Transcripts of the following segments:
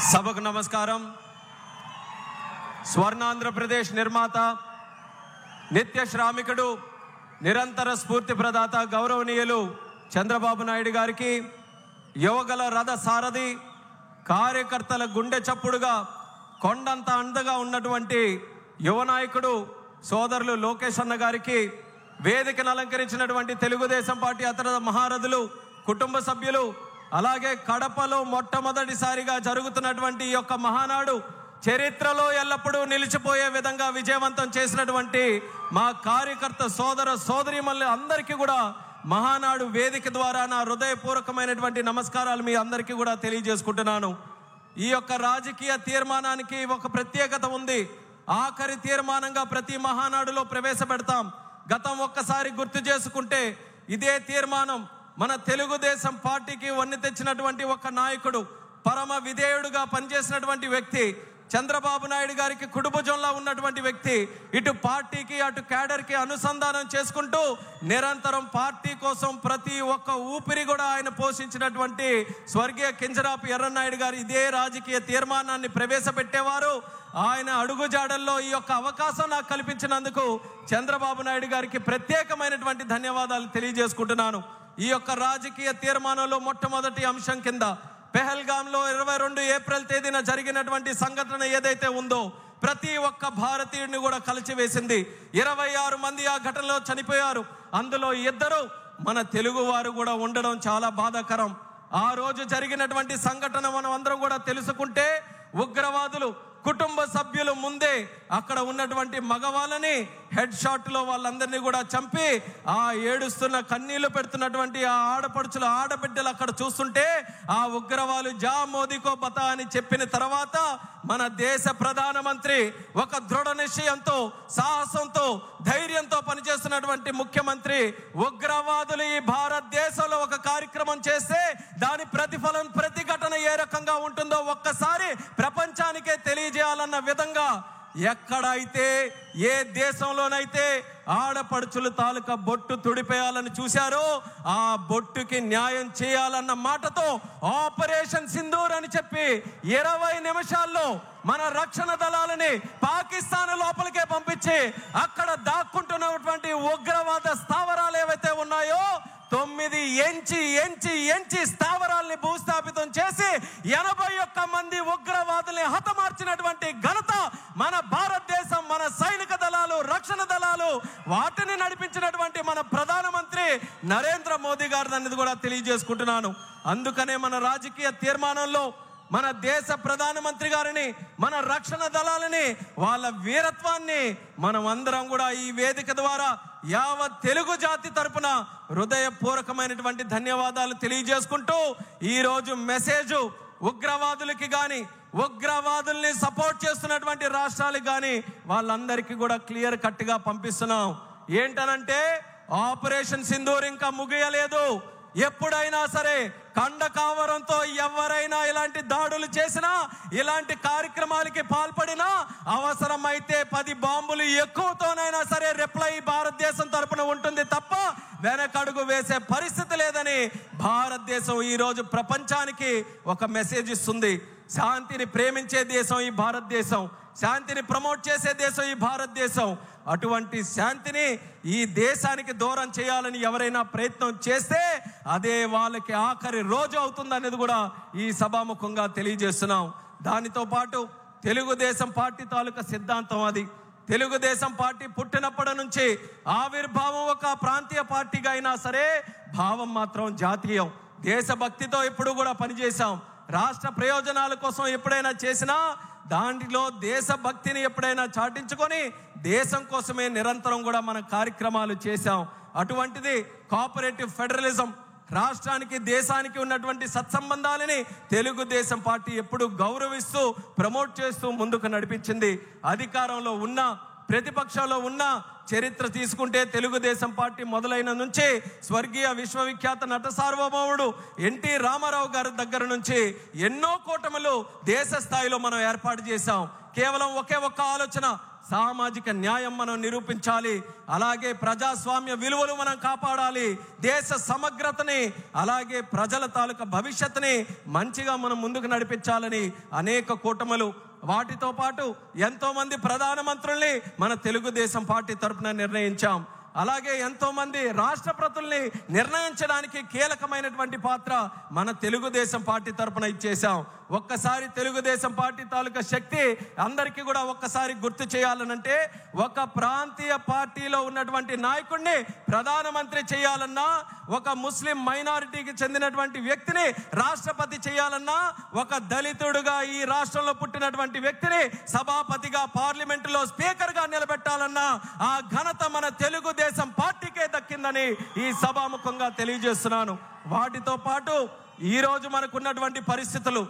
సభకు నమస్కారం. స్వర్ణాంధ్రప్రదేశ్ నిర్మాత, నిత్య శ్రామికుడు, నిరంతర స్ఫూర్తి ప్రదాత గౌరవనీయులు చంద్రబాబు నాయుడు గారికి, యువగల రథ సారథి, కార్యకర్తల గుండె చప్పుడుగా కొండంత అండగా ఉన్నటువంటి యువ నాయకుడు సోదరులు లోకేష్ అన్న గారికి, వేదికను అలంకరించినటువంటి తెలుగుదేశం పార్టీ అతర మహారథులు, కుటుంబ సభ్యులు, అలాగే కడపలో మొట్టమొదటిసారిగా జరుగుతున్నటువంటి ఈ యొక్క మహానాడు చరిత్రలో ఎల్లప్పుడూ నిలిచిపోయే విధంగా విజయవంతం చేసినటువంటి మా కార్యకర్త సోదర సోదరీమణులు అందరికీ కూడా మహానాడు వేదిక ద్వారా నా హృదయపూర్వకమైనటువంటి నమస్కారాలు మీ అందరికీ కూడా తెలియజేసుకుంటున్నాను. ఈ యొక్క రాజకీయ తీర్మానానికి ఒక ప్రత్యేకత ఉంది. ఆఖరి తీర్మానంగా ప్రతి మహానాడులో ప్రవేశపెడతాం. గతం ఒక్కసారి గుర్తు చేసుకుంటే ఇదే తీర్మానం మన తెలుగుదేశం పార్టీకి వన్నె తెచ్చినటువంటి ఒక నాయకుడు, పరమ విధేయుడుగా పనిచేసినటువంటి వ్యక్తి, చంద్రబాబు నాయుడు గారికి కుడిభుజంలో ఉన్నటువంటి వ్యక్తి, ఇటు పార్టీకి అటు క్యాడర్కి అనుసంధానం చేసుకుంటూ నిరంతరం పార్టీ కోసం ప్రతి ఒక్క ఊపిరి కూడా ఆయన పోషించినటువంటి స్వర్గీయ కింజరాపు ఎర్రన్నాయుడు గారు ఇదే రాజకీయ తీర్మానాన్ని ప్రవేశపెట్టేవారు. ఆయన అడుగుజాడల్లో ఈ యొక్క అవకాశం నాకు కల్పించినందుకు చంద్రబాబు నాయుడు గారికి ప్రత్యేకమైనటువంటి ధన్యవాదాలు తెలియజేసుకుంటున్నాను. ఈ యొక్క రాజకీయ తీర్మానంలో మొట్టమొదటి అంశం కింద పెహల్గాంలో 22 ఏప్రిల్ తేదీన జరిగినటువంటి సంఘటన ఏదైతే ఉందో ప్రతి ఒక్క భారతీయుడిని కూడా కలిచివేసింది. 26 మంది ఆ ఘటనలో చనిపోయారు. అందులో 2 మన తెలుగు వారు కూడా ఉండడం చాలా బాధాకరం. ఆ రోజు జరిగినటువంటి సంఘటన మనం అందరం కూడా తెలుసుకుంటే, ఉగ్రవాదులు కుటుంబ సభ్యులు ముందే అక్కడ ఉన్నటువంటి మగవాళ్ళని హెడ్ షాట్లో వాళ్ళందరినీ కూడా చంపి ఆ ఏడుస్తున్న కన్నీళ్లు పెడుతున్నటువంటి ఆ ఆడపడుచులు ఆడబిడ్డలు అక్కడ చూస్తుంటే, ఆ ఉగ్రవాదులు జా మోదీకో బతా అని చెప్పిన తర్వాత మన దేశ ప్రధానమంత్రి ఒక దృఢ నిశ్చయంతో, సాహసంతో, ధైర్యంతో పనిచేస్తున్నటువంటి ముఖ్యమంత్రి ఉగ్రవాదులు ఈ భారతదేశంలో ఒక కార్యక్రమం చేస్తే దాని ప్రతిఫలం, ప్రతిఘటన ఏ రకంగా ఉంటుందో ఒక్కసారి ప్రపంచానికే తెలియజేయాలన్న విధంగా ఎక్కడైతే ఏ దేశంలోనైతే ఆడపడుచులు తాలూకా బొట్టు తుడిపేయాలని చూశారో ఆ బొట్టుకి న్యాయం చేయాలన్న మాటతో ఆపరేషన్ సింధూర్ అని చెప్పి 20 నిమిషాల్లో మన రక్షణ దళాలని పాకిస్తాన్ లోపలికే పంపించి అక్కడ దాక్కుంటున్నటువంటి ఉగ్రవాద స్థావరాలు ఏవైతే ఉన్నాయో 9 ఎంచి స్థావరాల్ని భూస్థాపితం చేసి 81 మంది ఉగ్రవాదుల్ని హతమార్చినటువంటి ఘనత మన భారతదేశం, మన సైనిక దళాలు, రక్షణ దళాలు, వాటిని నడిపించినటువంటి మన ప్రధానమంత్రి నరేంద్ర మోదీ గారు అనేది కూడా తెలియజేసుకుంటున్నాను. అందుకనే మన రాజకీయ తీర్మానంలో మన దేశ ప్రధానమంత్రి గారిని, మన రక్షణ దళాలని, వాళ్ళ వీరత్వాన్ని మనం అందరం కూడా ఈ వేదిక ద్వారా యావత్ తెలుగు జాతి తరపున హృదయపూర్వకమైనటువంటి ధన్యవాదాలు తెలియజేసుకుంటూ ఈరోజు మెసేజ్ ఉగ్రవాదులకి కానీ, ఉగ్రవాదుల్ని సపోర్ట్ చేస్తున్నటువంటి రాష్ట్రాలకు కానీ వాళ్ళందరికీ కూడా క్లియర్ కట్గా పంపిస్తున్నాం. ఏంటనంటే ఆపరేషన్ సింధూర్ ఇంకా ముగియలేదు. ఎప్పుడైనా సరే కండకావరంతో ఎవరైనా ఇలాంటి దాడులు చేసినా, ఇలాంటి కార్యక్రమాలకి పాల్పడినా, అవసరమైతే 10 బాంబులు ఎక్కువతోనైనా సరే రిప్లై భారతదేశం తరపున ఉంటుంది తప్ప వెనకడుగు వేసే పరిస్థితి లేదని భారతదేశం ఈరోజు ప్రపంచానికి ఒక మెసేజ్ ఇస్తుంది. శాంతిని ప్రేమించే దేశం ఈ భారతదేశం, శాంతిని ప్రమోట్ చేసే దేశం ఈ భారతదేశం. అటువంటి శాంతిని ఈ దేశానికి దూరం చేయాలని ఎవరైనా ప్రయత్నం చేస్తే అదే వాళ్ళకి ఆఖరి రోజు అవుతుంది అనేది కూడా ఈ సభాముఖంగా తెలియజేస్తున్నాం. దానితో పాటు తెలుగుదేశం పార్టీ తాలూకా సిద్ధాంతం అది. తెలుగుదేశం పార్టీ పుట్టినప్పటి నుంచి ఆవిర్భావం ఒక ప్రాంతీయ పార్టీగా అయినా సరే భావం మాత్రం జాతీయం. దేశభక్తితో ఎప్పుడు కూడా పనిచేశాం. రాష్ట్ర ప్రయోజనాల కోసం ఎప్పుడైనా చేసినా దాంట్లో దేశభక్తిని ఎప్పుడైనా చాటించుకొని దేశం కోసమే నిరంతరం కూడా మన కార్యక్రమాలు చేశాం. అటువంటిది కోఆపరేటివ్ ఫెడరలిజం, రాష్ట్రానికి దేశానికి ఉన్నటువంటి సత్సంబంధాలని తెలుగుదేశం పార్టీ ఎప్పుడు గౌరవిస్తూ ప్రమోట్ చేస్తూ ముందుకు నడిపించింది. అధికారంలో ఉన్న, ప్రతిపక్షంలో ఉన్న, చరిత్ర తీసుకుంటే తెలుగుదేశం పార్టీ మొదలైన నుంచి స్వర్గీయ విశ్వవిఖ్యాత నట సార్వభౌముడు ఎన్టీ రామారావు గారి దగ్గర నుంచి ఎన్నో కూటములు దేశ స్థాయిలో మనం ఏర్పాటు చేశాం. కేవలం ఒకే ఒక్క ఆలోచన, సామాజిక న్యాయం మనం నిరూపించాలి, అలాగే ప్రజాస్వామ్య విలువలు మనం కాపాడాలి, దేశ సమగ్రతని అలాగే ప్రజల తాలూకా భవిష్యత్తుని మంచిగా మనం ముందుకు నడిపించాలని అనేక కూటములు, వాటితో పాటు ఎంతో మంది ప్రధానమంత్రుల్ని మన తెలుగుదేశం పార్టీ తరఫున నిర్ణయించాం. అలాగే ఎంతో మంది రాష్ట్రపతుల్ని నిర్ణయించడానికి కీలకమైనటువంటి పాత్ర మన తెలుగుదేశం పార్టీ తరఫున ఇచ్చేసాం. ఒక్కసారి తెలుగుదేశం పార్టీ తాలూకా శక్తి అందరికీ కూడా ఒక్కసారి గుర్తు చేయాలనంటే, ఒక ప్రాంతీయ పార్టీలో ఉన్నటువంటి నాయకుడిని ప్రధానమంత్రి చేయాలన్నా, ఒక ముస్లిం మైనారిటీకి చెందినటువంటి వ్యక్తిని రాష్ట్రపతి చేయాలన్నా, ఒక దళితుడుగా ఈ రాష్ట్రంలో పుట్టినటువంటి వ్యక్తిని సభాపతిగా పార్లమెంటులో స్పీకర్గా నిలబెట్టాలన్నా ఆ ఘనత మన తెలుగుదేశం పార్టీకే దక్కిందని ఈ సభాముఖంగా తెలియజేస్తున్నాను. వాటితో పాటు ఈరోజు మనకున్నటువంటి పరిస్థితులు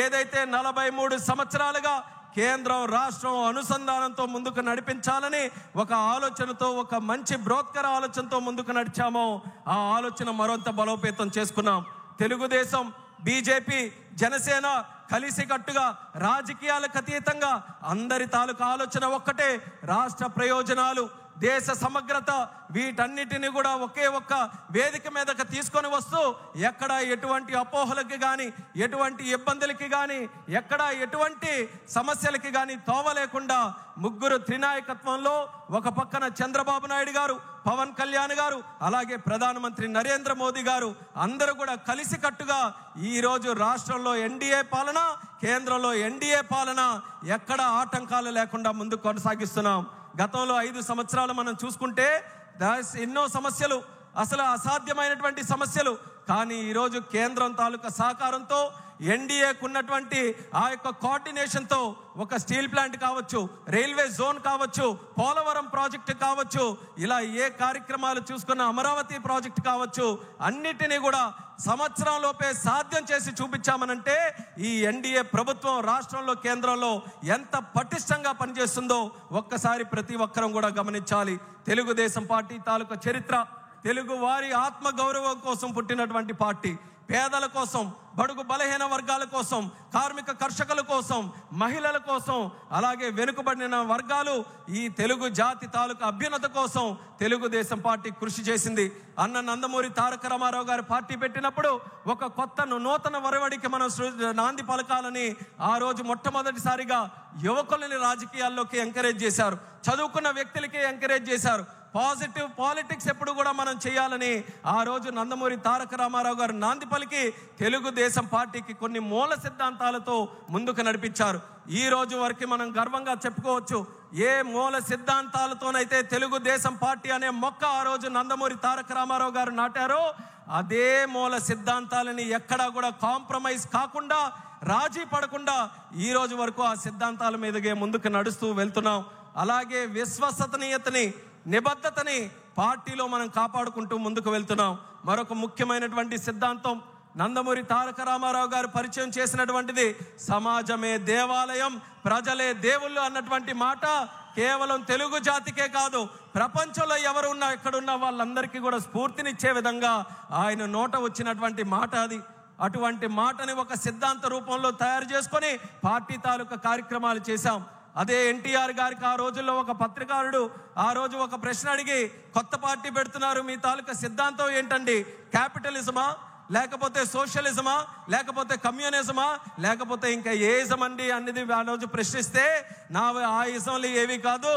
ఏదైతే 43 సంవత్సరాలుగా కేంద్రం రాష్ట్రం అనుసంధానంతో ముందుకు నడిపించాలని ఒక ఆలోచనతో, ఒక మంచి బ్రోత్కర ఆలోచనతో ముందుకు నడిచామో ఆ ఆలోచన మరింత బలోపేతం చేసుకున్నాం. తెలుగుదేశం, బీజేపీ, జనసేన కలిసికట్టుగా రాజకీయాలకు అతీతంగా అందరి తాలూకా ఆలోచన ఒక్కటే, రాష్ట్ర ప్రయోజనాలు, దేశ సమగ్రత, వీటన్నిటిని కూడా ఒకే ఒక్క వేదిక మీదకి తీసుకొని వస్తూ ఎక్కడ ఎటువంటి అపోహలకి కానీ, ఎటువంటి ఇబ్బందులకి కానీ, ఎక్కడ ఎటువంటి సమస్యలకి కానీ తోవలేకుండా ముగ్గురు త్రినాయకత్వంలో, ఒక పక్కన చంద్రబాబు నాయుడు గారు, పవన్ కళ్యాణ్ గారు, అలాగే ప్రధానమంత్రి నరేంద్ర మోదీ గారు అందరూ కూడా కలిసికట్టుగా ఈరోజు రాష్ట్రంలో ఎన్డీఏ పాలన, కేంద్రంలో ఎన్డీఏ పాలన ఎక్కడ ఆటంకాలు లేకుండా ముందుకు కొనసాగిస్తున్నాం. గతంలో 5 సంవత్సరాలు మనం చూసుకుంటే ఎన్నో సమస్యలు, అసలు అసాధ్యమైనటువంటి సమస్యలు, కానీ ఈరోజు కేంద్రం తాలూకా సహకారంతో, ఎన్డీఏకు ఉన్నటువంటి ఆ యొక్క కోఆర్డినేషన్తో ఒక స్టీల్ ప్లాంట్ కావచ్చు, రైల్వే జోన్ కావచ్చు, పోలవరం ప్రాజెక్టు కావచ్చు, ఇలా ఏ కార్యక్రమాలు చూసుకున్న అమరావతి ప్రాజెక్టు కావచ్చు, అన్నిటినీ కూడా సంవత్సరంలోపే సాధ్యం చేసి చూపించామనంటే ఈ ఎన్డీఏ ప్రభుత్వం రాష్ట్రంలో, కేంద్రంలో ఎంత పటిష్టంగా పనిచేస్తుందో ఒక్కసారి ప్రతి ఒక్కరం కూడా గమనించాలి. తెలుగుదేశం పార్టీ తాలూకా చరిత్ర, తెలుగు వారి ఆత్మ గౌరవం కోసం పుట్టినటువంటి పార్టీ, పేదల కోసం, బడుగు బలహీన వర్గాల కోసం, కార్మిక కర్షకుల కోసం, మహిళల కోసం, అలాగే వెనుకబడిన వర్గాలు, ఈ తెలుగు జాతి తాలూకా అభ్యున్నత కోసం తెలుగుదేశం పార్టీ కృషి చేసింది. అన్న నందమూరి తారక రామారావు గారు పార్టీ పెట్టినప్పుడు ఒక కొత్త నూతన వరవడికి మనం నాంది పలకాలని ఆ రోజు మొట్టమొదటిసారిగా యువకులని రాజకీయాల్లోకి ఎంకరేజ్ చేశారు, చదువుకున్న వ్యక్తులకి ఎంకరేజ్ చేశారు. పాజిటివ్ పాలిటిక్స్ ఎప్పుడు కూడా మనం చేయాలని ఆ రోజు నందమూరి తారక రామారావు గారు నాంది పలికి తెలుగుదేశం పార్టీకి కొన్ని మూల సిద్ధాంతాలతో ముందుకు నడిపించారు. ఈ రోజు వరకు మనం గర్వంగా చెప్పుకోవచ్చు, ఏ మూల సిద్ధాంతాలతోనైతే తెలుగుదేశం పార్టీ అనే మొక్క ఆ రోజు నందమూరి తారక రామారావు గారు నాటారో అదే మూల సిద్ధాంతాలని ఎక్కడా కూడా కాంప్రమైజ్ కాకుండా, రాజీ పడకుండా ఈ రోజు వరకు ఆ సిద్ధాంతాల మీదగే ముందుకు నడుస్తూ వెళ్తున్నాం. అలాగే విశ్వసనీయతని, నిబద్ధతని పార్టీలో మనం కాపాడుకుంటూ ముందుకు వెళ్తున్నాం. మరొక ముఖ్యమైనటువంటి సిద్ధాంతం నందమూరి తారక రామారావు గారు పరిచయం చేసినటువంటిది సమాజమే దేవాలయం, ప్రజలే దేవుళ్ళు అన్నటువంటి మాట కేవలం తెలుగు జాతికే కాదు, ప్రపంచంలో ఎవరున్నా ఎక్కడున్నా వాళ్ళందరికీ కూడా స్ఫూర్తినిచ్చే విధంగా ఆయన నోట వచ్చినటువంటి మాట అది. అటువంటి మాటని ఒక సిద్ధాంత రూపంలో తయారు చేసుకొని పార్టీ తాలూకా కార్యక్రమాలు చేశాం. అదే ఎన్టీఆర్ గారికి ఆ రోజుల్లో ఒక పత్రికారుడు ఆ రోజు ఒక ప్రశ్న అడిగి, కొత్త పార్టీ పెడుతున్నారు, మీ తాలూకా సిద్ధాంతం ఏంటండి? క్యాపిటలిజమా, లేకపోతే సోషలిజమా, లేకపోతే కమ్యూనిజమా, లేకపోతే ఇంకా ఏ ఇజం అండి అనేది ఆ రోజు ప్రశ్నిస్తే, ఆ ఇజంలు ఏవి కాదు,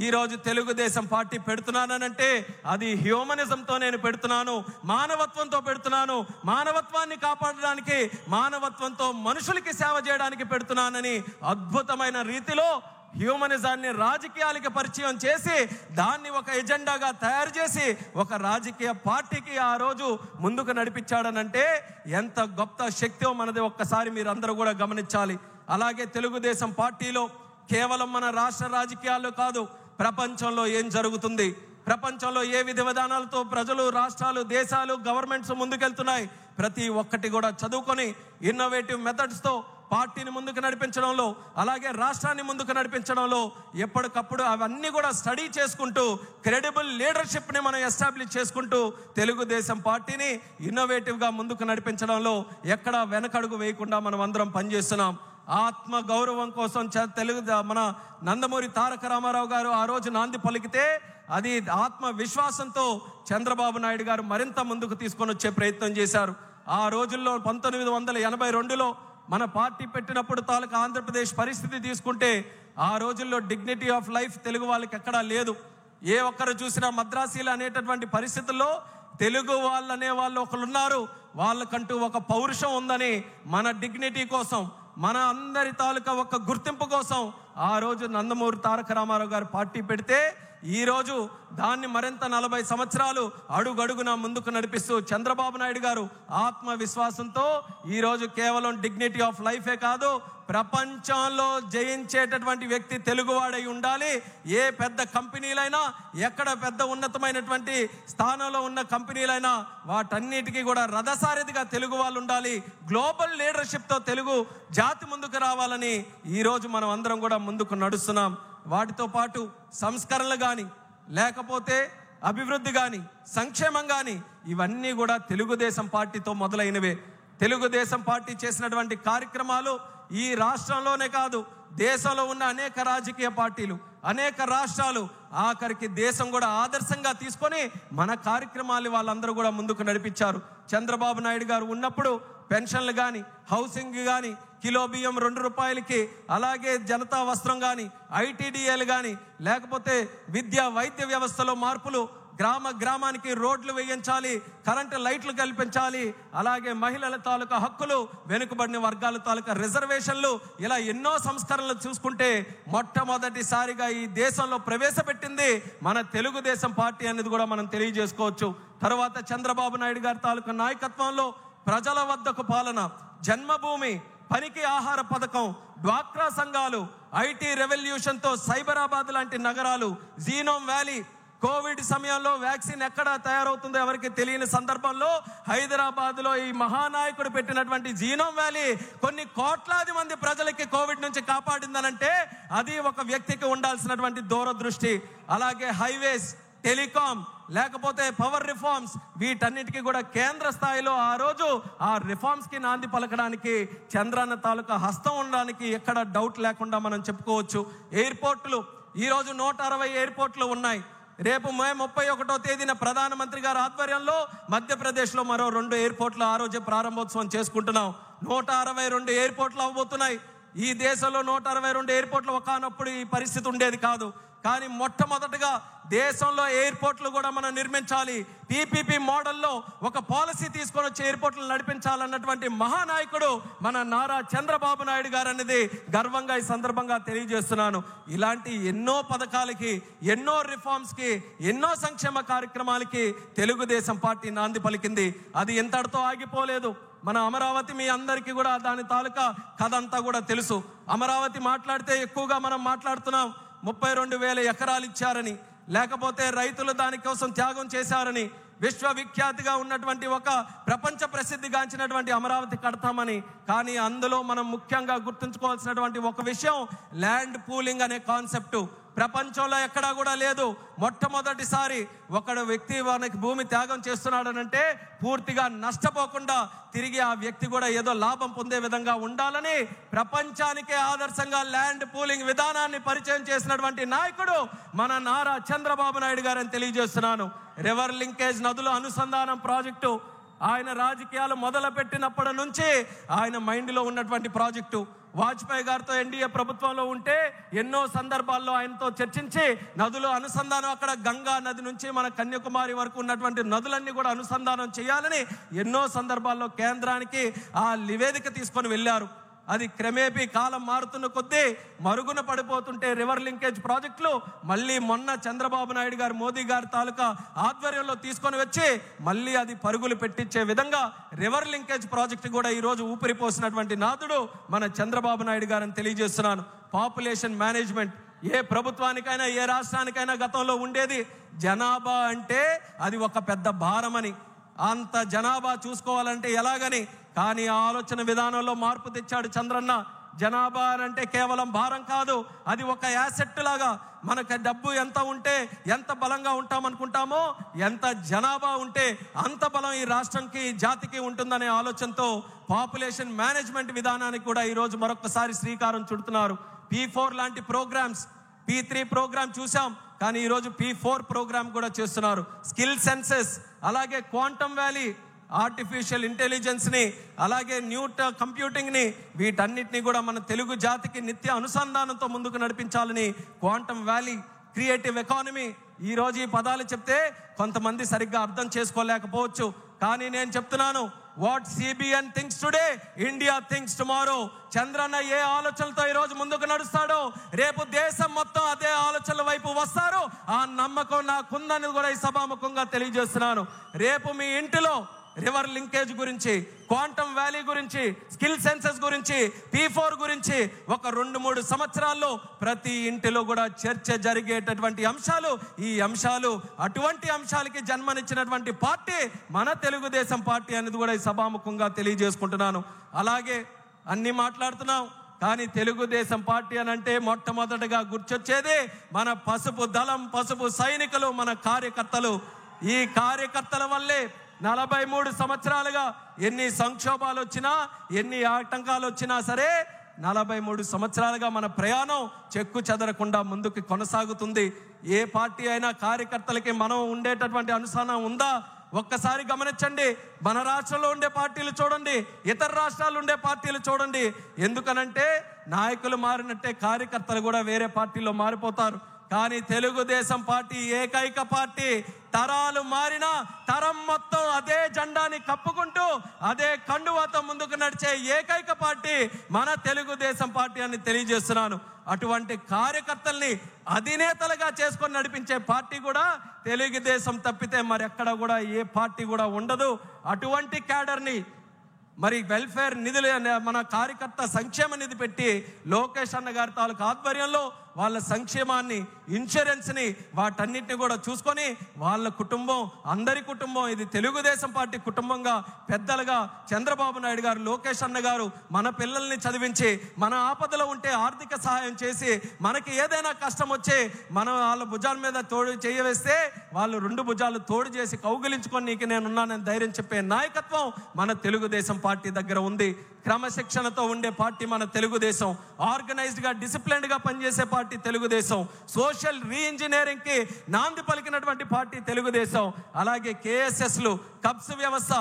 ఈరోజు తెలుగుదేశం పార్టీ పెడుతున్నానంటే అది హ్యూమనిజంతో నేను పెడుతున్నాను, మానవత్వంతో పెడుతున్నాను, మానవత్వాన్ని కాపాడడానికి, మానవత్వంతో మనుషులకి సేవ చేయడానికి పెడుతున్నానని అద్భుతమైన రీతిలో హ్యూమనిజాన్ని రాజకీయాలకి పరిచయం చేసి దాన్ని ఒక ఎజెండాగా తయారు చేసి ఒక రాజకీయ పార్టీకి ఆ రోజు ముందుకు నడిపించాడనంటే ఎంత గొప్ప శక్తిో మనది ఒక్కసారి మీరందరూ కూడా గమనించాలి. అలాగే తెలుగుదేశం పార్టీలో కేవలం మన రాష్ట్ర రాజకీయాల్లో కాదు, ప్రపంచంలో ఏం జరుగుతుంది, ప్రపంచంలో ఏ విధి విధానాలతో ప్రజలు, రాష్ట్రాలు, దేశాలు, గవర్నమెంట్స్ ముందుకెళ్తున్నాయి, ప్రతి ఒక్కటి కూడా చదువుకొని ఇన్నోవేటివ్ మెథడ్స్తో పార్టీని ముందుకు నడిపించడంలో, అలాగే రాష్ట్రాన్ని ముందుకు నడిపించడంలో ఎప్పటికప్పుడు అవన్నీ కూడా స్టడీ చేసుకుంటూ క్రెడిబుల్ లీడర్షిప్ని మనం ఎస్టాబ్లిష్ చేసుకుంటూ తెలుగుదేశం పార్టీని ఇన్నోవేటివ్గా ముందుకు నడిపించడంలో ఎక్కడా వెనకడుగు వేయకుండా మనం అందరం పనిచేస్తున్నాం. ఆత్మ గౌరవం కోసం మన నందమూరి తారక రామారావు గారు ఆ రోజు నాంది పలికితే అది ఆత్మ విశ్వాసంతో చంద్రబాబు నాయుడు గారు మరింత ముందుకు తీసుకొని వచ్చే ప్రయత్నం చేశారు. ఆ రోజుల్లో 1982లో మన పార్టీ పెట్టినప్పుడు తాలూకా ఆంధ్రప్రదేశ్ పరిస్థితి తీసుకుంటే ఆ రోజుల్లో డిగ్నిటీ ఆఫ్ లైఫ్ తెలుగు వాళ్ళకి ఎక్కడా లేదు. ఏ ఒక్కరు చూసినా మద్రాసీలు అనేటటువంటి పరిస్థితుల్లో తెలుగు వాళ్ళు అనే వాళ్ళు ఒకరు ఉన్నారు, వాళ్ళకంటూ ఒక పౌరుషం ఉందని, మన డిగ్నిటీ కోసం, మన అందరి తాలూకా ఒక గుర్తింపు కోసం ఆ రోజు నందమూరి తారక రామారావు గారు పార్టీ పెడితే ఈరోజు దాన్ని మరింత 40 సంవత్సరాలు అడుగడుగున ముందుకు నడిపిస్తూ చంద్రబాబు నాయుడు గారు ఆత్మవిశ్వాసంతో ఈరోజు కేవలం డిగ్నిటీ ఆఫ్ లైఫే కాదు, ప్రపంచంలో జయించేటటువంటి వ్యక్తి తెలుగువాడై ఉండాలి. ఏ పెద్ద కంపెనీలైనా, ఎక్కడ పెద్ద ఉన్నతమైనటువంటి స్థానంలో ఉన్న కంపెనీలైనా వాటన్నిటికీ కూడా రథసారథిగా తెలుగు వాళ్ళు ఉండాలి. గ్లోబల్ లీడర్షిప్తో తెలుగు జాతి ముందుకు రావాలని ఈరోజు మనం అందరం కూడా ముందుకు నడుస్తున్నాం. వాటితో పాటు సంస్కరణలు కానీ, లేకపోతే అభివృద్ధి కానీ, సంక్షేమం కానీ, ఇవన్నీ కూడా తెలుగుదేశం పార్టీతో మొదలైనవే. తెలుగుదేశం పార్టీ చేసినటువంటి కార్యక్రమాలు ఈ రాష్ట్రంలోనే కాదు, దేశంలో ఉన్న అనేక రాజకీయ పార్టీలు, అనేక రాష్ట్రాలు, ఆఖరికి దేశం కూడా ఆదర్శంగా తీసుకొని మన కార్యక్రమాలు వాళ్ళందరూ కూడా ముందుకు నడిపించారు. చంద్రబాబు నాయుడు గారు ఉన్నప్పుడు పెన్షన్లు కానీ, హౌసింగ్ కానీ, కిలో బియ్యం 2 రూపాయలకి, అలాగే జనతా వస్త్రం కానీ, ఐటీడీఏలు కానీ, లేకపోతే విద్యా వైద్య వ్యవస్థలో మార్పులు, గ్రామానికి రోడ్లు వేయించాలి, కరెంటు లైట్లు కల్పించాలి, అలాగే మహిళల తాలూకా హక్కులు, వెనుకబడిన వర్గాల తాలూకా రిజర్వేషన్లు, ఇలా ఎన్నో సంస్కరణలు చూసుకుంటే మొట్టమొదటిసారిగా ఈ దేశంలో ప్రవేశపెట్టింది మన తెలుగుదేశం పార్టీ అనేది కూడా మనం తెలియజేసుకోవచ్చు. తర్వాత చంద్రబాబు నాయుడు గారి తాలూకా నాయకత్వంలో ప్రజల వద్దకు పాలన, జన్మభూమి, పనికి ఆహార పథకం, డ్వాక్రా సంఘాలు, ఐటీ రెవల్యూషన్తో సైబరాబాద్ లాంటి నగరాలు, జీనోమ్ వ్యాలీ, కోవిడ్ సమయంలో వ్యాక్సిన్ ఎక్కడ తయారవుతుందో ఎవరికి తెలియని సందర్భంలో హైదరాబాద్లో ఈ మహానాయకుడు పెట్టినటువంటి జీనోమ్ వ్యాలీ కొన్ని కోట్లాది మంది ప్రజలకి కోవిడ్ నుంచి కాపాడిందనంటే అది ఒక వ్యక్తికి ఉండాల్సినటువంటి దూరదృష్టి. అలాగే హైవేస్, టెలికాం, లేకపోతే పవర్ రిఫార్మ్స్, వీటన్నిటికీ కూడా కేంద్ర స్థాయిలో ఆ రోజు ఆ రిఫార్మ్స్కి నాంది పలకడానికి చంద్రన్న తాలూకా హస్తం ఉండడానికి ఎక్కడ డౌట్ లేకుండా మనం చెప్పుకోవచ్చు. ఎయిర్పోర్ట్లు, ఈరోజు 160 ఎయిర్పోర్ట్లు ఉన్నాయి. రేపు మే 31వ తేదీన ప్రధానమంత్రి గారి ఆధ్వర్యంలో మధ్యప్రదేశ్లో మరో 2 ఎయిర్పోర్ట్లు ఆ రోజే ప్రారంభోత్సవం చేసుకుంటున్నాం. 162 ఎయిర్పోర్ట్లు అవ్వబోతున్నాయి. ఈ దేశంలో 162 ఎయిర్పోర్ట్లు ఒకనప్పుడు ఈ పరిస్థితి ఉండేది కాదు. కానీ మొట్టమొదటిగా దేశంలో ఎయిర్పోర్ట్లు కూడా మనం నిర్మించాలి. పీపీపీ మోడల్లో ఒక పాలసీ తీసుకొని వచ్చి ఎయిర్పోర్ట్లు నడిపించాలన్నటువంటి మహానాయకుడు మన నారా చంద్రబాబు నాయుడు గారు అనేది గర్వంగా ఈ సందర్భంగా తెలియజేస్తున్నాను. ఇలాంటి ఎన్నో పథకాలకి, ఎన్నో రిఫార్మ్స్కి, ఎన్నో సంక్షేమ కార్యక్రమాలకి తెలుగుదేశం పార్టీ నాంది పలికింది. అది ఎంతటితో ఆగిపోలేదు. మన అమరావతి మీ అందరికీ కూడా దాని తాలూకా కథ అంతా కూడా తెలుసు. అమరావతి మాట్లాడితే ఎక్కువగా మనం మాట్లాడుతున్నాం. 32,000 ఎకరాలు ఇచ్చారని, లేకపోతే రైతులు దానికోసం త్యాగం చేశారని, విశ్వవిఖ్యాతిగా ఉన్నటువంటి ఒక ప్రపంచ ప్రసిద్ధిగాంచినటువంటి అమరావతి కడతామని. కానీ అందులో మనం ముఖ్యంగా గుర్తుంచుకోవాల్సినటువంటి ఒక విషయం ల్యాండ్ పూలింగ్ అనే కాన్సెప్టు ప్రపంచంలో ఎక్కడా కూడా లేదు. మొట్టమొదటిసారి ఒకడు వ్యక్తి మనకి భూమి త్యాగం చేస్తున్నాడనంటే పూర్తిగా నష్టపోకుండా తిరిగి ఆ వ్యక్తి కూడా ఏదో లాభం పొందే విధంగా ఉండాలని ప్రపంచానికే ఆదర్శంగా ల్యాండ్ పూలింగ్ విధానాన్ని పరిచయం చేసినటువంటి నాయకుడు మన నారా చంద్రబాబు నాయుడు గారని తెలియజేస్తున్నాను. రివర్ లింకేజ్, నదుల అనుసంధానం ప్రాజెక్టు ఆయన రాజకీయాలు మొదలుపెట్టినప్పటి నుంచి ఆయన మైండ్లో ఉన్నటువంటి ప్రాజెక్టు. వాజ్పేయి గారితో ఎన్డీఏ ప్రభుత్వంలో ఉంటే ఎన్నో సందర్భాల్లో ఆయనతో చర్చించి నదులు అనుసంధానం, అక్కడ గంగా నది నుంచి మన కన్యాకుమారి వరకు ఉన్నటువంటి నదులన్నీ కూడా అనుసంధానం చేయాలని ఎన్నో సందర్భాల్లో కేంద్రానికి ఆ నివేదిక తీసుకొని వెళ్ళారు. అది క్రమేపీ కాలం మారుతున్న కొద్దీ మరుగున పడిపోతుంటే రివర్ లింకేజ్ ప్రాజెక్టులు మళ్ళీ మొన్న చంద్రబాబు నాయుడు గారు, మోదీ గారి తాలూకా ఆధ్వర్యంలో తీసుకొని వచ్చి మళ్ళీ అది పరుగులు పెట్టించే విధంగా రివర్ లింకేజ్ ప్రాజెక్టు కూడా ఈరోజు ఊపిరిపోసినటువంటి నాథుడు మన చంద్రబాబు నాయుడు గారని తెలియజేస్తున్నాను. పాపులేషన్ మేనేజ్మెంట్ ఏ ప్రభుత్వానికైనా, ఏ రాష్ట్రానికైనా గతంలో ఉండేది జనాభా అంటే అది ఒక పెద్ద భారమని. అంత జనాభా చూసుకోవాలంటే ఎలాగని, కానీ ఆ ఆలోచన విధానంలో మార్పు తెచ్చాడు చంద్రన్న. జనాభా అంటే కేవలం భారం కాదు, అది ఒక యాసెట్ లాగా. మనకు డబ్బు ఎంత ఉంటే ఎంత బలంగా ఉంటామనుకుంటామో, ఎంత జనాభా ఉంటే అంత బలం ఈ రాష్ట్రంకి జాతికి ఉంటుందనే ఆలోచనతో పాపులేషన్ మేనేజ్మెంట్ విధానానికి కూడా ఈరోజు మరొకసారి శ్రీకారం చుడుతున్నారు. P4 లాంటి ప్రోగ్రామ్స్, P3 ప్రోగ్రామ్ చూసాం, కానీ ఈరోజు P4 ప్రోగ్రామ్ కూడా చేస్తున్నారు. స్కిల్ సెన్సెస్, అలాగే క్వాంటమ్ వ్యాలీ, ఆర్టిఫిషియల్ ఇంటెలిజెన్స్ని, అలాగే న్యూ కంప్యూటింగ్ని, వీటన్నిటిని కూడా మన తెలుగు జాతికి నిత్య అనుసంధానంతో ముందుకు నడిపించాలని క్వాంటమ్ వ్యాలీ, క్రియేటివ్ ఎకానమీ, ఈరోజు ఈ పదాలు చెప్తే కొంతమంది సరిగ్గా అర్థం చేసుకోలేకపోవచ్చు. కానీ నేను చెప్తున్నాను, what CBN thinks today, India thinks tomorrow. Chandranna ఏ ఆలోచనలతో ఈరోజు ముందుకు నడుస్తాడో, రేపు దేశం మొత్తం అదే ఆలోచనల వైపు వస్తారు. ఆ నమ్మకం నాకుందని కూడా ఈ సభాముఖంగా తెలియజేస్తున్నాను. రేపు మీ ఇంటిలో రివర్ లింకేజ్ గురించి, క్వాంటమ్ వ్యాలీ గురించి, స్కిల్ సెన్సెస్ గురించి, P4 గురించి ఒక 2-3 సంవత్సరాల్లో ప్రతి ఇంటిలో కూడా చర్చ జరిగేటటువంటి అంశాలు. ఈ అంశాలు, అటువంటి అంశాలకి జన్మనిచ్చినటువంటి పార్టీ మన తెలుగుదేశం పార్టీ అనేది కూడా ఈ సభాముఖంగా తెలియజేసుకుంటున్నాను. అలాగే అన్ని మాట్లాడుతున్నాం, కానీ తెలుగుదేశం పార్టీ అని అంటే మొట్టమొదటిగా గుర్తొచ్చేది మన పసుపు దళం, పసుపు సైనికులు, మన కార్యకర్తలు. ఈ కార్యకర్తల వల్లే 43 సంవత్సరాలుగా ఎన్ని సంక్షోభాలు వచ్చినా, ఎన్ని ఆటంకాలు వచ్చినా సరే 43 సంవత్సరాలుగా మన ప్రయాణం చెక్కు చెదరకుండా ముందుకు కొనసాగుతుంది. ఏ పార్టీ అయినా కార్యకర్తలకి మనం ఉండేటటువంటి అనుసరణ ఉందా? ఒక్కసారి గమనించండి. మన రాష్ట్రంలో ఉండే పార్టీలు చూడండి, ఇతర రాష్ట్రాలు ఉండే పార్టీలు చూడండి. ఎందుకనంటే నాయకులు మారినట్టే కార్యకర్తలు కూడా వేరే పార్టీలో మారిపోతారు. కానీ తెలుగుదేశం పార్టీ ఏకైక పార్టీ. తరాలు మారినా తరం మొత్తం అదే జెండాని కప్పుకుంటూ అదే కండువాతో ముందుకు నడిచే ఏకైక పార్టీ మన తెలుగుదేశం పార్టీ అని తెలియజేస్తున్నాను. అటువంటి కార్యకర్తల్ని అధినేతలుగా చేసుకొని నడిపించే పార్టీ కూడా తెలుగుదేశం తప్పితే మరెక్కడ కూడా ఏ పార్టీ కూడా ఉండదు. అటువంటి క్యాడర్ని మరి వెల్ఫేర్ నిధులు, మన కార్యకర్త సంక్షేమ నిధి పెట్టి లోకేష్ అన్న గారి తాలూకు ఆధ్వర్యంలో వాళ్ళ సంక్షేమాన్ని, ఇన్సూరెన్స్ని, వాటన్నిటిని కూడా చూసుకొని వాళ్ళ కుటుంబం, అందరి కుటుంబం, ఇది తెలుగుదేశం పార్టీ కుటుంబంగా పెద్దలుగా చంద్రబాబు నాయుడు గారు, లోకేష్ అన్న గారు మన పిల్లల్ని చదివించి, మన ఆపదలో ఉంటే ఆర్థిక సహాయం చేసి, మనకి ఏదైనా కష్టం వచ్చి మనం వాళ్ళ భుజాల మీద తోడు చేయవేస్తే వాళ్ళు 2 భుజాలు తోడు చేసి కౌగిలించుకొని నీకు నేనున్నానని ధైర్యం చెప్పే నాయకత్వం మన తెలుగుదేశం పార్టీ దగ్గర ఉంది. క్రమశిక్షణతో ఉండే పార్టీ మన తెలుగుదేశం. ఆర్గనైజ్డ్గా, డిసిప్లిన్డ్గా పనిచేసే పార్టీ తెలుగుదేశం. సోషల్ రీఇంజనీరింగ్కి నాంది పలికినటువంటి పార్టీ తెలుగుదేశం. అలాగే KSSలు, కబ్స్ వ్యవస్థ,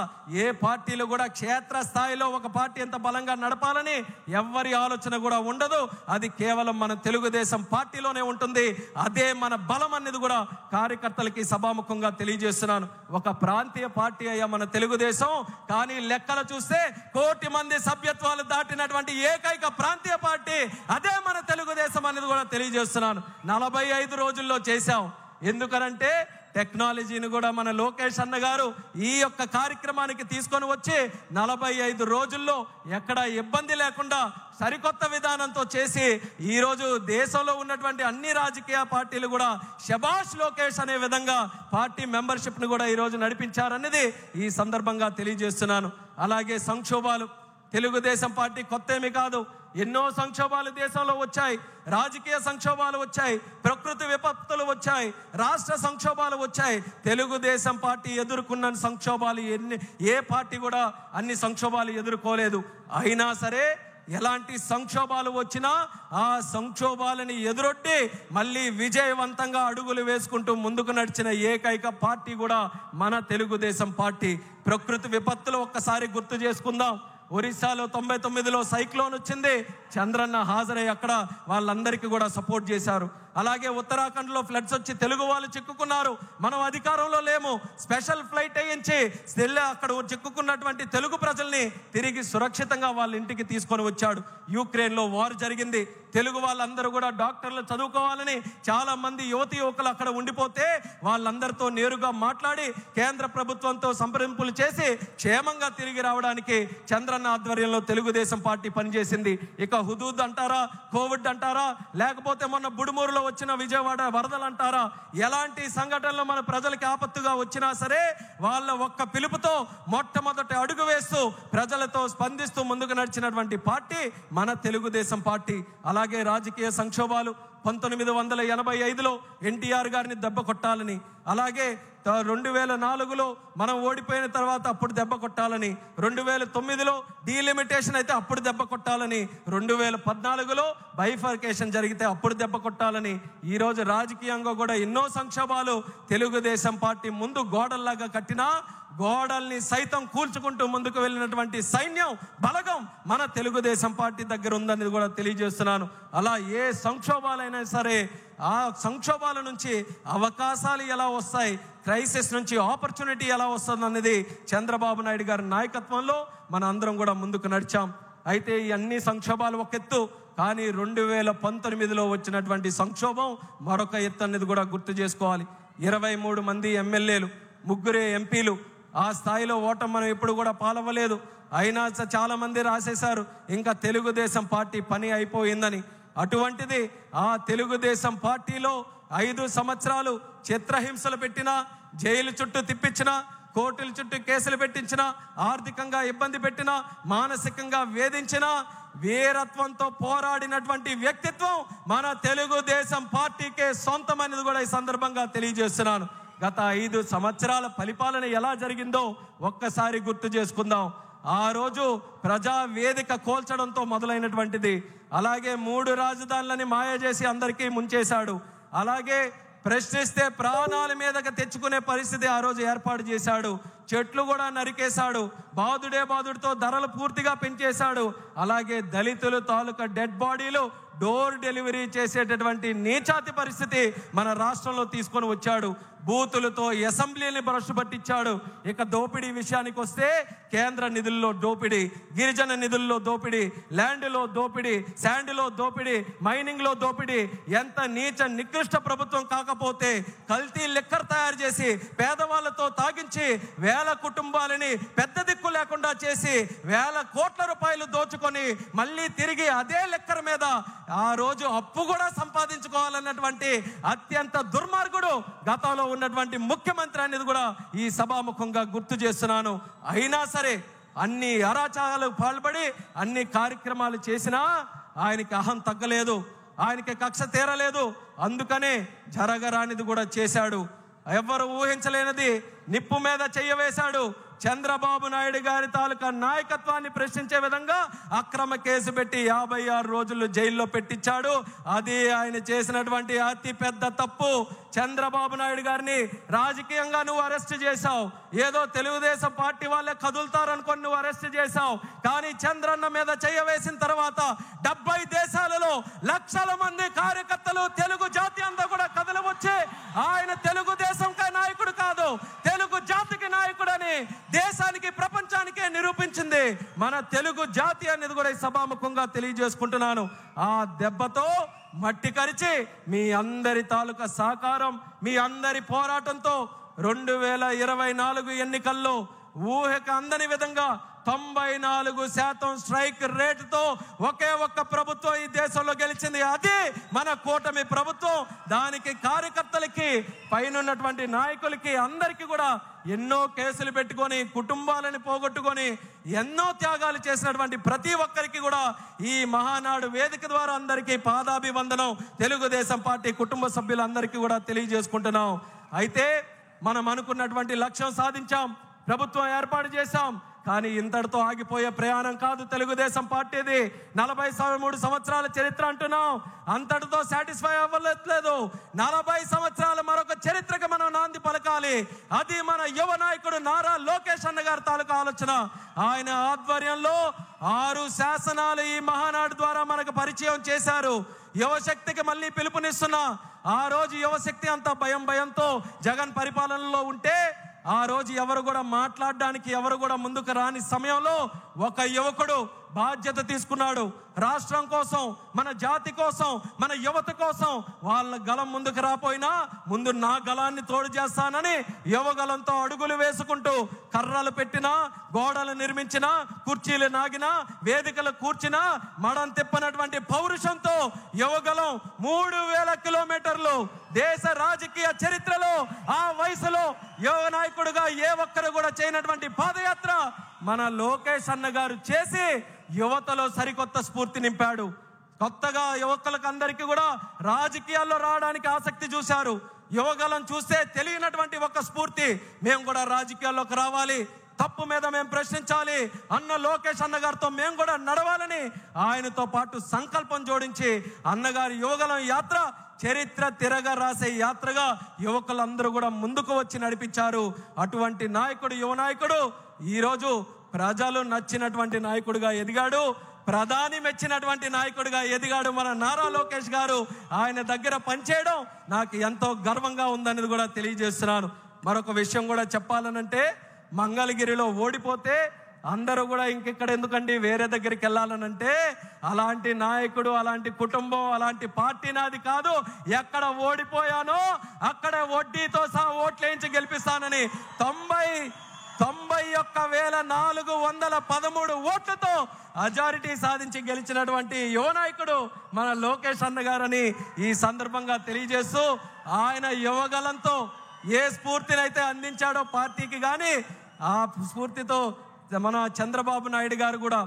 ఏ పార్టీలు కూడా క్షేత్ర స్థాయిలో ఒక పార్టీ ఎంత బలంగా నడపాలని ఎవరి ఆలోచన కూడా ఉండదు. అది కేవలం మన తెలుగుదేశం పార్టీలోనే ఉంటుంది. అదే మన బలం అనేది కూడా కార్యకర్తలకి సభాముఖంగా తెలియజేస్తున్నాను. ఒక ప్రాంతీయ పార్టీ అయ్యా మన తెలుగుదేశం, కానీ లెక్కలు చూస్తే 1 కోటి మంది సభ్యత్వాలు దాటినటువంటి ఏకైక ప్రాంతీయ పార్టీ అదే మన తెలుగుదేశం అనేది కూడా తెలియజేస్తున్నాను. 45 రోజుల్లో చేశాం. ఎందుకనంటే టెక్నాలజీని కూడా మన లోకేష్ అన్న గారు ఈ యొక్క కార్యక్రమానికి తీసుకొని వచ్చి 45 రోజుల్లో ఎక్కడ ఇబ్బంది లేకుండా సరికొత్త విధానంతో చేసి ఈరోజు దేశంలో ఉన్నటువంటి అన్ని రాజకీయ పార్టీలు కూడా శభాష్ లోకేష్ అనే విధంగా పార్టీ మెంబర్షిప్ను కూడా ఈరోజు నడిపించారనేది ఈ సందర్భంగా తెలియజేస్తున్నాను. అలాగే సంక్షోభాలు, తెలుగుదేశం పార్టీ కొత్త ఏమీ కాదు. ఎన్నో సంక్షోభాలు దేశంలో వచ్చాయి. రాజకీయ సంక్షోభాలు వచ్చాయి, ప్రకృతి విపత్తులు వచ్చాయి, రాష్ట్ర సంక్షోభాలు వచ్చాయి. తెలుగుదేశం పార్టీ ఎదుర్కొన్న సంక్షోభాలు ఏ పార్టీ కూడా అన్ని సంక్షోభాలు ఎదుర్కోలేదు. అయినా సరే ఎలాంటి సంక్షోభాలు వచ్చినా ఆ సంక్షోభాలని ఎదురొట్టి మళ్ళీ విజయవంతంగా అడుగులు వేసుకుంటూ ముందుకు నడిచిన ఏకైక పార్టీ కూడా మన తెలుగుదేశం పార్టీ. ప్రకృతి విపత్తులు ఒక్కసారి గుర్తు చేసుకుందాం. ఒరిస్సాలో 99లో సైక్లోన్ వచ్చింది. చంద్రన్న హాజరై అక్కడ వాళ్ళందరికీ కూడా సపోర్ట్ చేశారు. అలాగే ఉత్తరాఖండ్లో ఫ్లడ్స్ వచ్చి తెలుగు వాళ్ళు చిక్కుకున్నారు. మనం అధికారంలో లేము. స్పెషల్ ఫ్లైట్ వేయించి అక్కడ చిక్కుకున్నటువంటి తెలుగు ప్రజల్ని తిరిగి సురక్షితంగా వాళ్ళ ఇంటికి తీసుకొని వచ్చాడు. యుక్రెయిన్లో వార్ జరిగింది. తెలుగు వాళ్ళందరూ కూడా డాక్టర్లు చదువుకోవాలని చాలా మంది యువకులు అక్కడ ఉండిపోతే వాళ్ళందరితో నేరుగా మాట్లాడి కేంద్ర ప్రభుత్వంతో సంప్రదింపులు చేసి క్షేమంగా తిరిగి రావడానికి చంద్రన్న ఆధ్వర్యంలో తెలుగుదేశం పార్టీ పనిచేసింది. ఇక హుదూద్ అంటారా, కోవిడ్ అంటారా, లేకపోతే మొన్న బుడుమూరులో వచ్చిన విజయవాడ వరదలు అంటారా, ఎలాంటి సంఘటనలు మన ప్రజలకి ఆపత్తుగా వచ్చినా సరే వాళ్ళ ఒక్క పిలుపుతో మొట్టమొదటి అడుగు వేస్తూ ప్రజలతో స్పందిస్తూ ముందుకు నడిచినటువంటి పార్టీ మన తెలుగుదేశం పార్టీ. అలాగే రాజకీయ సంక్షోభాలు 1985లో ఎన్టీఆర్ గారిని దెబ్బ కొట్టాలని, అలాగే 2004లో మనం ఓడిపోయిన తర్వాత అప్పుడు దెబ్బ కొట్టాలని, 2009లో డీలిమిటేషన్ అయితే అప్పుడు దెబ్బ కొట్టాలని, 2014లో బైఫర్కేషన్ జరిగితే అప్పుడు దెబ్బ కొట్టాలని, ఈరోజు రాజకీయంగా కూడా ఎన్నో సంక్షోభాలు తెలుగుదేశం పార్టీ ముందు గోడల్లాగా కట్టినా గోడల్ని సైతం కూల్చుకుంటూ ముందుకు వెళ్ళినటువంటి సైన్యం బలగం మన తెలుగుదేశం పార్టీ దగ్గర ఉందని కూడా తెలియజేస్తున్నాను. అలా ఏ సంక్షోభాలైనా సరే ఆ సంక్షోభాల నుంచి అవకాశాలు ఎలా వస్తాయి, క్రైసిస్ నుంచి ఆపర్చునిటీ ఎలా వస్తుంది అనేది చంద్రబాబు నాయుడు గారి నాయకత్వంలో మన అందరం కూడా ముందుకు నడిచాం. అయితే ఈ అన్ని సంక్షోభాలు ఒక ఎత్తు, కానీ 2019లో వచ్చినటువంటి సంక్షోభం మరొక ఎత్తు అనేది కూడా గుర్తు చేసుకోవాలి. 23 మంది ఎమ్మెల్యేలు, 3 ఎంపీలు, ఆ స్థాయిలో ఓటం మనం ఎప్పుడు కూడా పాలవ్వలేదు. అయినా చాలా మంది రాసేశారు ఇంకా తెలుగుదేశం పార్టీ పని అయిపోయిందని. అటువంటిది ఆ తెలుగుదేశం పార్టీలో 5 సంవత్సరాలు చిత్రహింసలు పెట్టినా, జైలు చుట్టూ తిప్పించినా, కోర్టుల చుట్టూ కేసులు పెట్టించినా, ఆర్థికంగా ఇబ్బంది పెట్టినా, మానసికంగా వేధించినా, వీరత్వంతో పోరాడినటువంటి వ్యక్తిత్వం మన తెలుగుదేశం పార్టీకే సొంతం అనేది కూడా ఈ సందర్భంగా తెలియజేస్తున్నాను. గత 5 సంవత్సరాల పరిపాలన ఎలా జరిగిందో ఒక్కసారి గుర్తు చేసుకుందాం. ఆ రోజు ప్రజా వేదిక కోల్చడంతో మొదలైనటువంటిది. అలాగే 3 రాజధానులని మాయ చేసి అందరికీ ముంచేశాడు. అలాగే ప్రశ్నిస్తే ప్రాణాల మీదకి తెచ్చుకునే పరిస్థితి ఆ రోజు ఏర్పాటు చేశాడు. చెట్లు కూడా నరికేశాడు. బాదుడితో ధరలు పూర్తిగా పెంచేశాడు. అలాగే దళితులు తాలూకా డెడ్ బాడీలు డోర్ డెలివరీ చేసేటటువంటి నీచాతి పరిస్థితి మన రాష్ట్రంలో తీసుకొని వచ్చాడు. బూతులతో అసెంబ్లీని భ్రష్టు పట్టించాడు. ఇక దోపిడీ విషయానికి వస్తే కేంద్ర నిధుల్లో దోపిడీ, గిరిజన నిధుల్లో దోపిడీ, ల్యాండ్లో దోపిడీ, శాండ్లో దోపిడీ, మైనింగ్లో దోపిడీ. ఎంత నీచ నికృష్ట ప్రభుత్వం కాకపోతే కల్తీ లిక్కర్ తయారు చేసి పేదవాళ్లతో తాగించి వేల కుటుంబాలని పెద్ద దిక్కు లేకుండా చేసి వేల కోట్ల రూపాయలు దోచుకొని మళ్ళీ తిరిగి అదే లిక్కర్ మీద ఆ రోజు అప్పు కూడా సంపాదించుకోవాలన్నటువంటి అత్యంత దుర్మార్గుడు గతంలో ఉన్నటువంటి ముఖ్యమంత్రి అనేది కూడా ఈ సభాముఖంగా గుర్తు చేస్తున్నాను. అయినా సరే అన్ని అరాచకాలకు పాల్పడి అన్ని కార్యక్రమాలు చేసినా ఆయనకి అహం తగ్గలేదు, ఆయనకి కక్ష తీరలేదు. అందుకనే జరగరానిది కూడా చేశాడు. ఎవరు ఊహించలేనిది నిప్పు మీద చెయ్యవేశాడు. చంద్రబాబు నాయుడు గారి తాలూకా నాయకత్వాన్ని ప్రశ్నించే విధంగా అక్రమ కేసు పెట్టి 56 రోజులు జైల్లో పెట్టించాడు. అది ఆయన చేసినటువంటి అతి పెద్ద తప్పు. చంద్రబాబు నాయుడు గారిని రాజకీయంగా నువ్వు అరెస్ట్ చేశావు. ఏదో తెలుగుదేశం పార్టీ వాళ్ళే కదులుతారనుకొని నువ్వు అరెస్ట్ చేశావు. కానీ చంద్రన్న మీద చెయ్యవేసిన తర్వాత 70 దేశాలలో లక్షల మంది కార్యకర్తలు, తెలుగు జాతి అంతా కూడా కదలి వచ్చి ఆయన తెలుగుదేశం నాయకుడు కాదు, తెలుగు జాతికి నాయకుడని దేశానికి ప్రపంచానికే నిరూపించింది మన తెలుగు జాతి అనేది కూడా ఈ సభాముఖంగా తెలియజేసుకుంటున్నాను. ఆ దెబ్బతో మట్టి కరిచి మీ అందరి తాలూకా సహకారం, మీ అందరి పోరాటంతో 2024 ఎన్నికల్లో ఊహకు అందని విధంగా 94% స్ట్రైక్ రేటుతో ఒకే ఒక్క ప్రభుత్వం ఈ దేశంలో గెలిచింది. అది మన కూటమి ప్రభుత్వం. దానికి కార్యకర్తలకి, పైనున్నటువంటి నాయకులకి అందరికీ కూడా ఎన్నో కేసులు పెట్టుకొని కుటుంబాలను పోగొట్టుకొని ఎన్నో త్యాగాలు చేసినటువంటి ప్రతి ఒక్కరికి కూడా ఈ మహానాడు వేదిక ద్వారా అందరికీ పాదాభివందనం తెలుగుదేశం పార్టీ కుటుంబ సభ్యులందరికీ కూడా తెలియజేసుకుంటున్నాం. అయితే మనం అనుకున్నటువంటి లక్ష్యం సాధించాం, ప్రభుత్వం ఏర్పాటు చేశాం. కానీ ఇంతటితో ఆగిపోయే ప్రయాణం కాదు తెలుగుదేశం పార్టీది. 43 సంవత్సరాల చరిత్ర అంటున్నాం, అంతటితో సాటిస్ఫై అవ్వలేదు. 40 సంవత్సరాల మరొక చరిత్రకి మనం నాంది పలకాలి. అది మన యువ నాయకుడు నారా లోకేష్ అన్న గారి తాలూకా ఆలోచన. ఆయన ఆధ్వర్యంలో 6 శాసనాలు ఈ మహానాడు ద్వారా మనకు పరిచయం చేశారు. యువశక్తికి మళ్ళీ పిలుపునిస్తున్నా. ఆ రోజు యువశక్తి అంతా భయంతో జగన్ పరిపాలనలో ఉంటే ఆ రోజు ఎవరు కూడా మాట్లాడడానికి ఎవరు కూడా ముందుకు రాని సమయంలో ఒక యువకుడు బాధ్యత తీసుకున్నాడు. రాష్ట్రం కోసం, మన జాతి కోసం, మన యువత కోసం వాళ్ళ గలం ముందుకు రాపోయినా ముందు నా గలాన్ని తోడు చేస్తానని యువగలంతో అడుగులు వేసుకుంటూ కర్రలు పెట్టినా, గోడలు నిర్మించినా, కుర్చీలు నాగినా, వేదికలు కూర్చినా మడం తిప్పనటువంటి పౌరుషంతో యువగలం 3000 కిలోమీటర్లు దేశ రాజకీయ చరిత్రలో ఆ వయసులో యువ నాయకుడుగా ఏ ఒక్కరు కూడా చేయనటువంటి పాదయాత్ర మన లోకేష్ అన్న గారు చేసి యువతలో సరికొత్త స్ఫూర్తి నింపాడు. కొత్తగా యువకులకు అందరికీ కూడా రాజకీయాల్లో రావడానికి ఆసక్తి చూశారు. యువగలం చూస్తే తెలియనటువంటి ఒక స్ఫూర్తి, మేము కూడా రాజకీయాల్లోకి రావాలి, తప్పు మీద మేము ప్రశ్నించాలి అన్న లోకేష్ అన్నగారితో మేము కూడా నడవాలని ఆయనతో పాటు సంకల్పం జోడించి అన్నగారి యువగలం యాత్ర చరిత్ర తిరగ రాసే యాత్రగా యువకులందరూ కూడా ముందుకు వచ్చి నడిపించారు. అటువంటి నాయకుడు, యువ నాయకుడు ఈరోజు ప్రజలు నచ్చినటువంటి నాయకుడిగా ఎదిగాడు, ప్రధాని మెచ్చినటువంటి నాయకుడిగా ఎదిగాడు మన నారా లోకేష్ గారు. ఆయన దగ్గర పనిచేయడం నాకు ఎంతో గర్వంగా ఉందనేది కూడా తెలియజేస్తున్నాను. మరొక విషయం కూడా చెప్పాలనంటే, మంగళగిరిలో ఓడిపోతే అందరూ కూడా ఇంకెక్కడ ఎందుకండి వేరే దగ్గరికి వెళ్ళాలనంటే, అలాంటి నాయకుడు, అలాంటి కుటుంబం, అలాంటి పార్టీ నాది కాదు. ఎక్కడ ఓడిపోయానో అక్కడే వడ్డీతో సహా ఓట్లు వేయించి గెలిపిస్తానని 91,413 ఓట్లతో అజారిటీ సాధించి గెలిచినటువంటి యువ నాయకుడు మన లోకేష్ అన్న గారని ఈ సందర్భంగా తెలియజేస్తూ, ఆయన యువగలంతో ఏ స్ఫూర్తినైతే అందించాడో పార్టీకి కానీ, ఆ స్ఫూర్తితో మన చంద్రబాబు నాయుడు గారు కూడా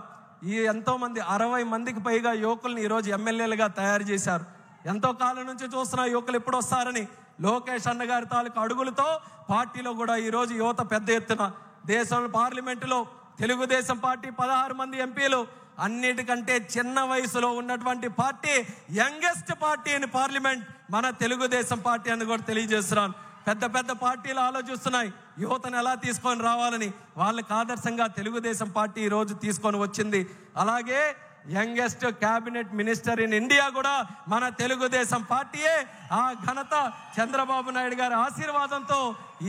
ఈ ఎంతో మంది 60 మందికి పైగా యువకుల్ని ఈరోజు ఎమ్మెల్యేలుగా తయారు చేశారు. ఎంతో కాలం నుంచి చూస్తున్న యువకులు ఎప్పుడు వస్తారని లోకేష్ అన్న గారి తాలూకు అడుగులతో పార్టీలో కూడా ఈరోజు యువత పెద్ద ఎత్తున, దేశం పార్లమెంటులో తెలుగుదేశం పార్టీ 16 మంది ఎంపీలు, అన్నిటికంటే చిన్న వయసులో ఉన్నటువంటి party, youngest party in parliament మన తెలుగుదేశం పార్టీ అని కూడా తెలియజేస్తున్నాను. పెద్ద పెద్ద పార్టీలు ఆలోచిస్తున్నాయి యువతను ఎలా తీసుకొని రావాలని, వాళ్ళకి ఆదర్శంగా తెలుగుదేశం పార్టీ ఈరోజు తీసుకొని వచ్చింది. అలాగే youngest cabinet minister in India కూడా మన తెలుగుదేశం పార్టీయే. ఆ ఘనత చంద్రబాబు నాయుడు గారి ఆశీర్వాదంతో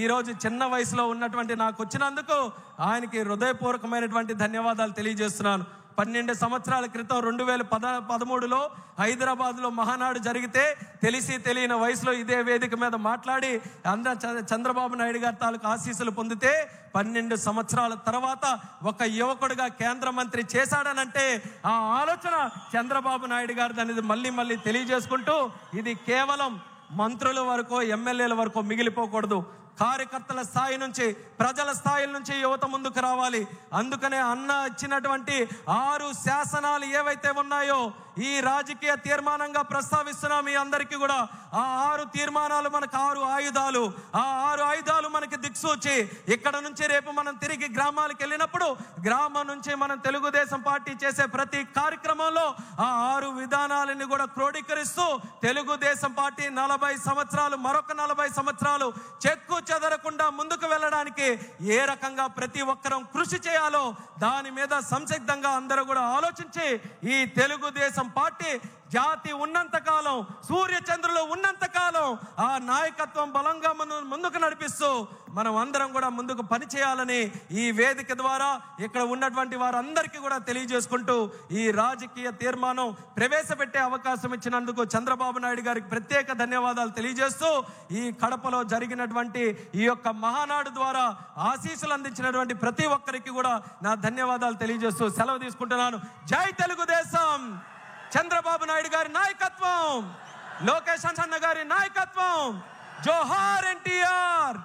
ఈరోజు చిన్న వయసులో ఉన్నటువంటి నాకు వచ్చినందుకు ఆయనకి హృదయపూర్వకమైనటువంటి ధన్యవాదాలు తెలియజేస్తున్నాను. 12 సంవత్సరాల క్రితం 2013లో హైదరాబాద్లో మహానాడు జరిగితే తెలిసి తెలియని వయసులో ఇదే వేదిక మీద మాట్లాడి చంద్రబాబు నాయుడు గారి తాలూకు ఆశీస్సులు పొందితే 12 సంవత్సరాల తర్వాత ఒక యువకుడిగా కేంద్ర మంత్రి చేశాడనంటే ఆ ఆలోచన చంద్రబాబు నాయుడు గారిది అనేది మళ్ళీ తెలియజేసుకుంటూ, ఇది కేవలం మంత్రుల వరకు, ఎమ్మెల్యేల వరకు మిగిలిపోకూడదు. కార్యకర్తల స్థాయి నుంచి, ప్రజల స్థాయి నుంచి యువత ముందుకు రావాలి. అందుకనే అన్న ఇచ్చినటువంటి 6 శాసనాలు ఏవైతే ఉన్నాయో ఈ రాజకీయ తీర్మానంగా ప్రస్తావిస్తున్నాం మీ అందరికీ కూడా. ఆ 6 తీర్మానాలు మనకు 6 ఆయుధాలు. ఆ 6 ఆయుధాలు మనకి దిక్సూచి. ఇక్కడ నుంచి రేపు మనం తిరిగి గ్రామాలకు వెళ్ళినప్పుడు గ్రామం నుంచి మనం తెలుగుదేశం పార్టీ చేసే ప్రతి కార్యక్రమంలో ఆ 6 విధానాలని కూడా క్రోడీకరిస్తూ తెలుగుదేశం పార్టీ 40 సంవత్సరాలు, మరొక 40 సంవత్సరాలు చెక్కు చెదరకుండా ముందుకు వెళ్ళడానికి ఏ రకంగా ప్రతి ఒక్కరం కృషి చేయాలో దాని మీద సంసిద్ధంగా అందరూ కూడా ఆలోచించి ఈ తెలుగుదేశం పార్టీ జాతి ఉన్నంత కాలం, సూర్య చంద్రులు ఉన్నంత కాలం ఆ నాయకత్వం బలంగా ముందుకు నడిపిస్తూ మనం అందరం కూడా ముందుకు పనిచేయాలని ఈ వేదిక ద్వారా ఇక్కడ ఉన్నటువంటి వారందరికీ కూడా తెలియజేసుకుంటూ ఈ రాజకీయ తీర్మానం ప్రవేశపెట్టే అవకాశం ఇచ్చినందుకు చంద్రబాబు నాయుడు గారికి ప్రత్యేక ధన్యవాదాలు తెలియజేస్తూ, ఈ కడపలో జరిగినటువంటి ఈ యొక్క మహానాడు ద్వారా ఆశీస్సులు అందించినటువంటి ప్రతి ఒక్కరికి కూడా నా ధన్యవాదాలు తెలియజేస్తూ సెలవు తీసుకుంటున్నాను. జై తెలుగుదేశం! చంద్రబాబు నాయుడు గారి నాయకత్వం, లోకేష్ అన్న గారి నాయకత్వం, జోహార్ ఎన్టీఆర్.